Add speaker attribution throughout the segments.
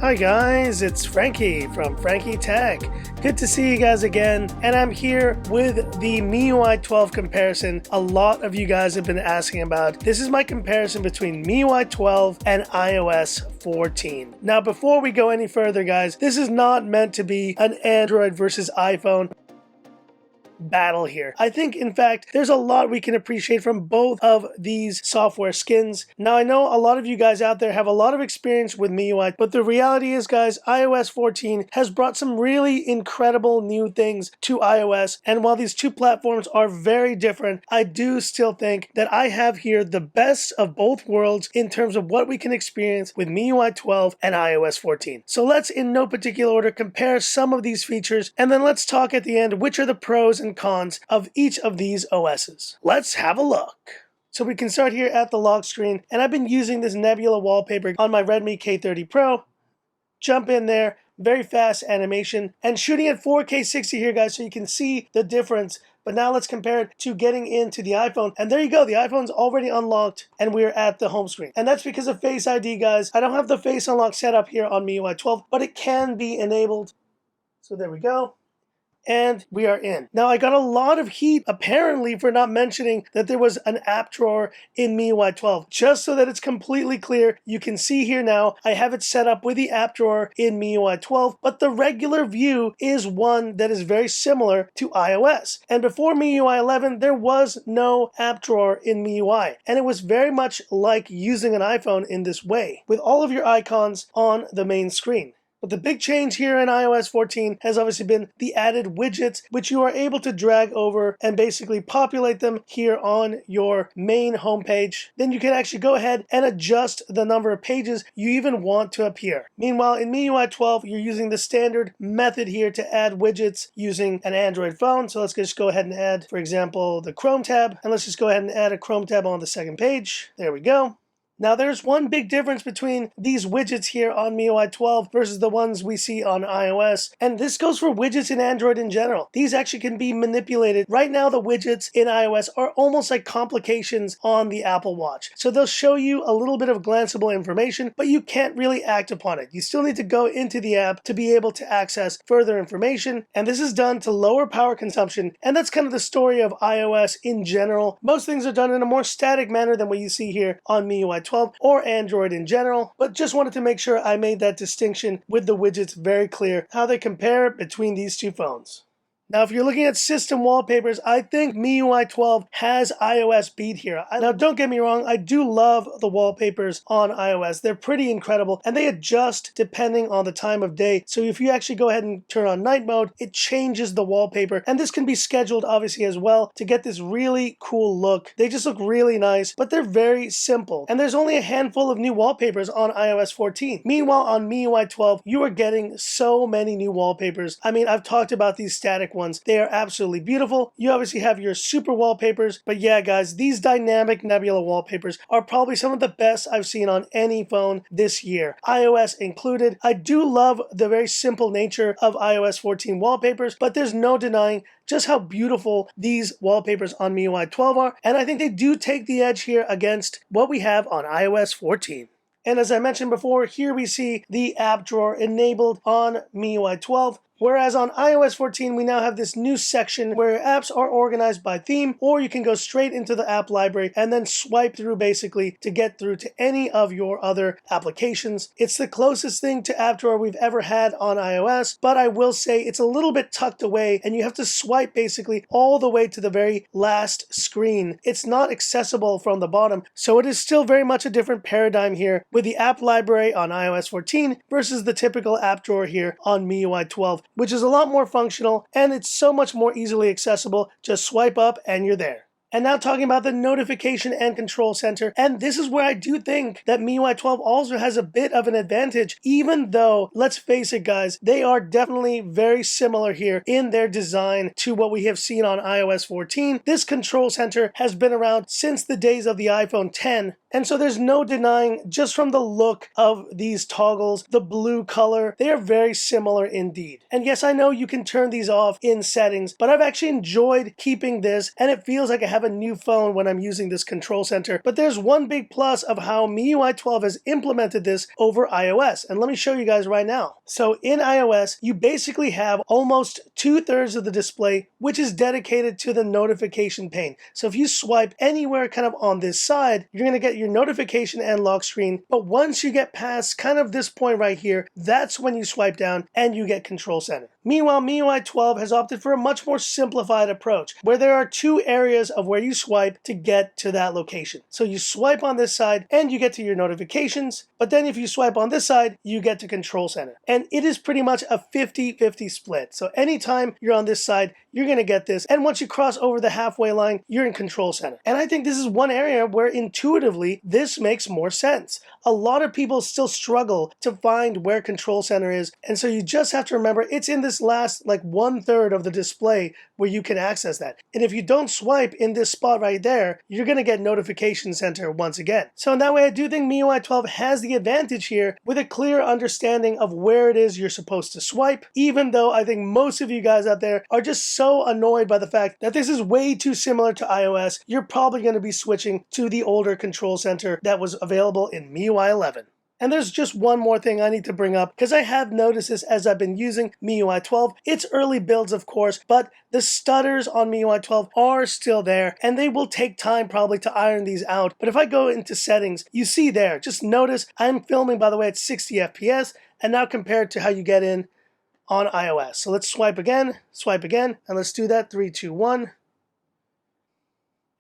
Speaker 1: Hi guys, it's Frankie from Frankie Tech. Good to see you guys again, and I'm here with the MIUI 12 comparison a lot of you guys have been asking about. This is my comparison between MIUI 12 and iOS 14. Now before we go any further guys, this is not meant to be an Android versus iPhone battle here. I think in fact there's a lot we can appreciate from both of these software skins. Now I know a lot of you guys out there have a lot of experience with MIUI, but the reality is guys, iOS 14 has brought some really incredible new things to iOS, and while these two platforms are very different, I do still think that I have here the best of both worlds in terms of what we can experience with MIUI 12 and iOS 14. So let's in no particular order compare some of these features, and then let's talk at the end which are the pros and cons of each of these OSs. Let's have a look. So we can start here at the lock screen, and I've been using this Nebula wallpaper on my Redmi K30 Pro. Jump in there, very fast animation, and shooting at 4K 60 here guys, so you can see the difference. But now let's compare it to getting into the iPhone, and there you go, the iPhone's already unlocked and we're at the home screen. And that's because of Face ID guys. I don't have the Face Unlock set up here on MIUI 12, but it can be enabled. So there we go. And we are in. Now I got a lot of heat apparently for not mentioning that there was an app drawer in MIUI 12. Just so that it's completely clear, you can see here now I have it set up with the app drawer in MIUI 12, but the regular view is one that is very similar to iOS. And before MIUI 11 there was no app drawer in MIUI, and it was very much like using an iPhone in this way, with all of your icons on the main screen. But the big change here in iOS 14 has obviously been the added widgets, which you are able to drag over and basically populate them here on your main homepage. Then you can actually go ahead and adjust the number of pages you even want to appear. Meanwhile, in MIUI 12, you're using the standard method here to add widgets using an Android phone. So let's just go ahead and add, for example, the Chrome tab. And let's just go ahead and add a Chrome tab on the second page. There we go. Now there's one big difference between these widgets here on MIUI 12 versus the ones we see on iOS, and this goes for widgets in Android in general. These actually can be manipulated. Right now the widgets in iOS are almost like complications on the Apple Watch. So they'll show you a little bit of glanceable information, but you can't really act upon it. You still need to go into the app to be able to access further information, and this is done to lower power consumption, and that's kind of the story of iOS in general. Most things are done in a more static manner than what you see here on MIUI 12 or Android in general, but just wanted to make sure I made that distinction with the widgets very clear, how they compare between these two phones. Now, if you're looking at system wallpapers, I think MIUI 12 has iOS beat here. Now, don't get me wrong, I do love the wallpapers on iOS. They're pretty incredible, and they adjust depending on the time of day. So if you actually go ahead and turn on night mode, it changes the wallpaper. And this can be scheduled, obviously, as well to get this really cool look. They just look really nice, but they're very simple. And there's only a handful of new wallpapers on iOS 14. Meanwhile, on MIUI 12, you are getting so many new wallpapers. I mean, I've talked about these static ones. They are absolutely beautiful. You obviously have your super wallpapers, but yeah guys, these dynamic Nebula wallpapers are probably some of the best I've seen on any phone this year, iOS included. I do love the very simple nature of iOS 14 wallpapers, but there's no denying just how beautiful these wallpapers on MIUI 12 are, and I think they do take the edge here against what we have on iOS 14. And as I mentioned before, here we see the app drawer enabled on MIUI 12. Whereas on iOS 14, we now have this new section where apps are organized by theme, or you can go straight into the app library and then swipe through basically to get through to any of your other applications. It's the closest thing to app drawer we've ever had on iOS, but I will say it's a little bit tucked away and you have to swipe basically all the way to the very last screen. It's not accessible from the bottom, so it is still very much a different paradigm here with the app library on iOS 14 versus the typical app drawer here on MIUI 12. Which is a lot more functional, and it's so much more easily accessible. Just swipe up and you're there. And now talking about the notification and control center, and this is where I do think that MIUI 12 also has a bit of an advantage, even though, let's face it guys, they are definitely very similar here in their design to what we have seen on iOS 14. This control center has been around since the days of the iPhone 10, and so there's no denying just from the look of these toggles, the blue color, they are very similar indeed. And yes, I know you can turn these off in settings, but I've actually enjoyed keeping this, and it feels like I have have a new phone when I'm using this control center, but there's one big plus of how MIUI 12 has implemented this over iOS, and let me show you guys right now. So in iOS, you basically have almost 2/3 of the display which is dedicated to the notification pane. So if you swipe anywhere kind of on this side, you're going to get your notification and lock screen, but once you get past kind of this point right here, that's when you swipe down and you get control center. Meanwhile, MIUI 12 has opted for a much more simplified approach, where there are two areas of where you swipe to get to that location. So you swipe on this side and you get to your notifications, but then if you swipe on this side, you get to control center. And it is pretty much a 50-50 split. So anytime you're on this side, you're going to get this. And once you cross over the halfway line, you're in control center. And I think this is one area where intuitively this makes more sense. A lot of people still struggle to find where control center is. And so you just have to remember it's in this last like 1/3 of the display where you can access that. And if you don't swipe in this spot right there, you're going to get notification center once again. So in that way, I do think MIUI 12 has the advantage here with a clear understanding of where it is you're supposed to swipe, even though I think most of you guys out there are just so annoyed by the fact that this is way too similar to iOS, you're probably going to be switching to the older control center that was available in MIUI 11. And there's just one more thing I need to bring up, because I have noticed this as I've been using MIUI 12. It's early builds, of course, but the stutters on MIUI 12 are still there, and they will take time probably to iron these out. But if I go into settings, you see there, just notice I'm filming, by the way, at 60 FPS, and now compared to how you get in on iOS. So let's swipe again, and let's do that, 3, 2, 1.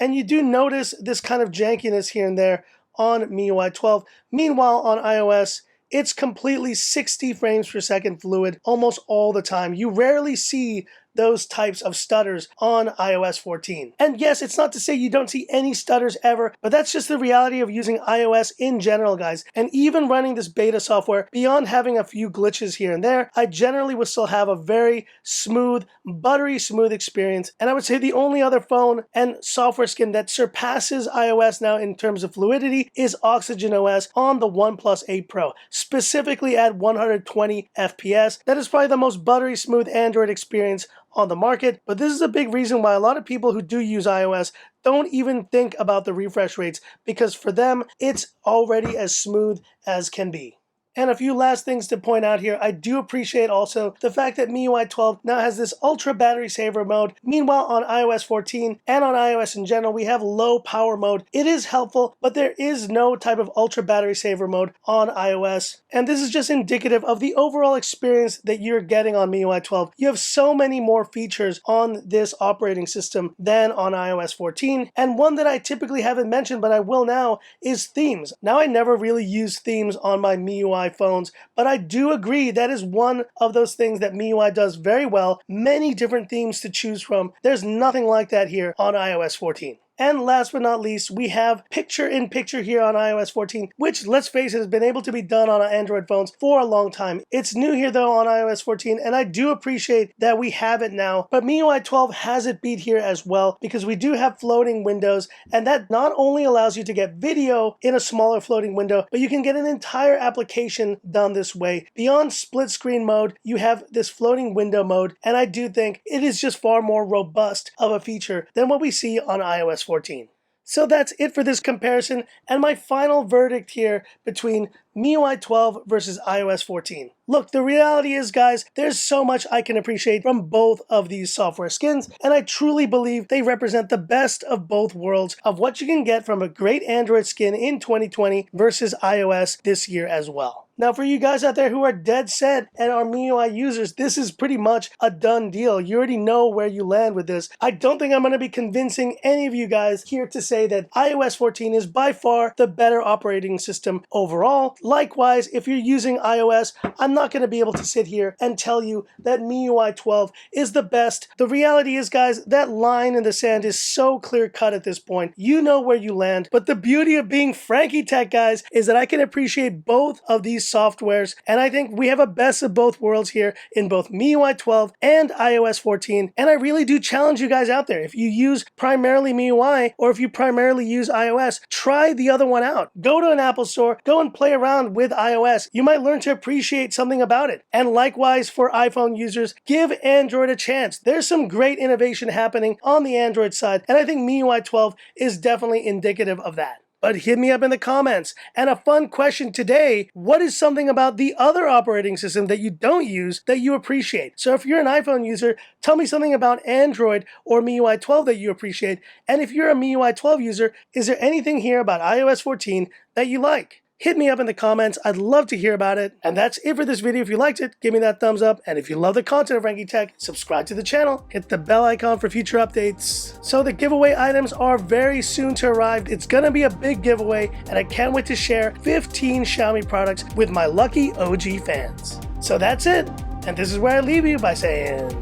Speaker 1: And you do notice this kind of jankiness here and there on MIUI 12. Meanwhile, on iOS, it's completely 60 frames per second fluid almost all the time. You rarely see those types of stutters on iOS 14. And yes, it's not to say you don't see any stutters ever, but that's just the reality of using iOS in general, guys. And even running this beta software, beyond having a few glitches here and there, I generally will still have a very smooth, buttery smooth experience. And I would say the only other phone and software skin that surpasses iOS now in terms of fluidity is Oxygen OS on the OnePlus 8 Pro, specifically at 120 FPS. That is probably the most buttery smooth Android experience on the market, but this is a big reason why a lot of people who do use iOS don't even think about the refresh rates, because for them, it's already as smooth as can be. And a few last things to point out here. I do appreciate also the fact that MIUI 12 now has this ultra battery saver mode. Meanwhile, on iOS 14 and on iOS in general, we have low power mode. It is helpful, but there is no type of ultra battery saver mode on iOS. And this is just indicative of the overall experience that you're getting on MIUI 12. You have so many more features on this operating system than on iOS 14. And one that I typically haven't mentioned, but I will now, is themes. Now, I never really use themes on my MIUI phones, but I do agree that is one of those things that MIUI does very well. Many different themes to choose from. There's nothing like that here on iOS 14. And last but not least, we have picture-in-picture here on iOS 14, which, let's face it, has been able to be done on Android phones for a long time. It's new here, though, on iOS 14, and I do appreciate that we have it now. But MIUI 12 has it beat here as well, because we do have floating windows, and that not only allows you to get video in a smaller floating window, but you can get an entire application done this way. Beyond split screen mode, you have this floating window mode, and I do think it is just far more robust of a feature than what we see on iOS 14. So that's it for this comparison, and my final verdict here between MIUI 12 versus iOS 14. Look, the reality is, guys, there's so much I can appreciate from both of these software skins, and I truly believe they represent the best of both worlds of what you can get from a great Android skin in 2020 versus iOS this year as well. Now, for you guys out there who are dead set and are MIUI users, this is pretty much a done deal. You already know where you land with this. I don't think I'm going to be convincing any of you guys here to say that iOS 14 is by far the better operating system overall. Likewise, if you're using iOS, I'm not going to be able to sit here and tell you that MIUI 12 is the best. The reality is, guys, that line in the sand is so clear cut at this point. You know where you land. But the beauty of being Frankie Tech, guys, is that I can appreciate both of these softwares, and I think we have a best of both worlds here in both MIUI 12 and iOS 14, and I really do challenge you guys out there. If you use primarily MIUI or if you primarily use iOS, try the other one out. Go to an Apple store, go and play around with iOS. You might learn to appreciate something about it. And likewise for iPhone users, give Android a chance. There's some great innovation happening on the Android side, and I think MIUI 12 is definitely indicative of that. But hit me up in the comments. And a fun question today, what is something about the other operating system that you don't use that you appreciate? So if you're an iPhone user, tell me something about Android or MIUI 12 that you appreciate. And if you're a MIUI 12 user, is there anything here about iOS 14 that you like? Hit me up in the comments. I'd love to hear about it. And that's it for this video. If you liked it, give me that thumbs up. And if you love the content of Frankie Tech, subscribe to the channel. Hit the bell icon for future updates. So the giveaway items are very soon to arrive. It's going to be a big giveaway, and I can't wait to share 15 Xiaomi products with my lucky OG fans. So that's it. And this is where I leave you by saying,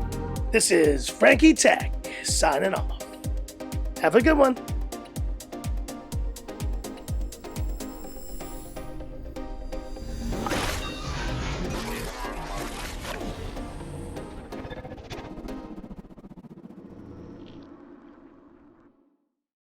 Speaker 1: this is Frankie Tech signing off. Have a good one.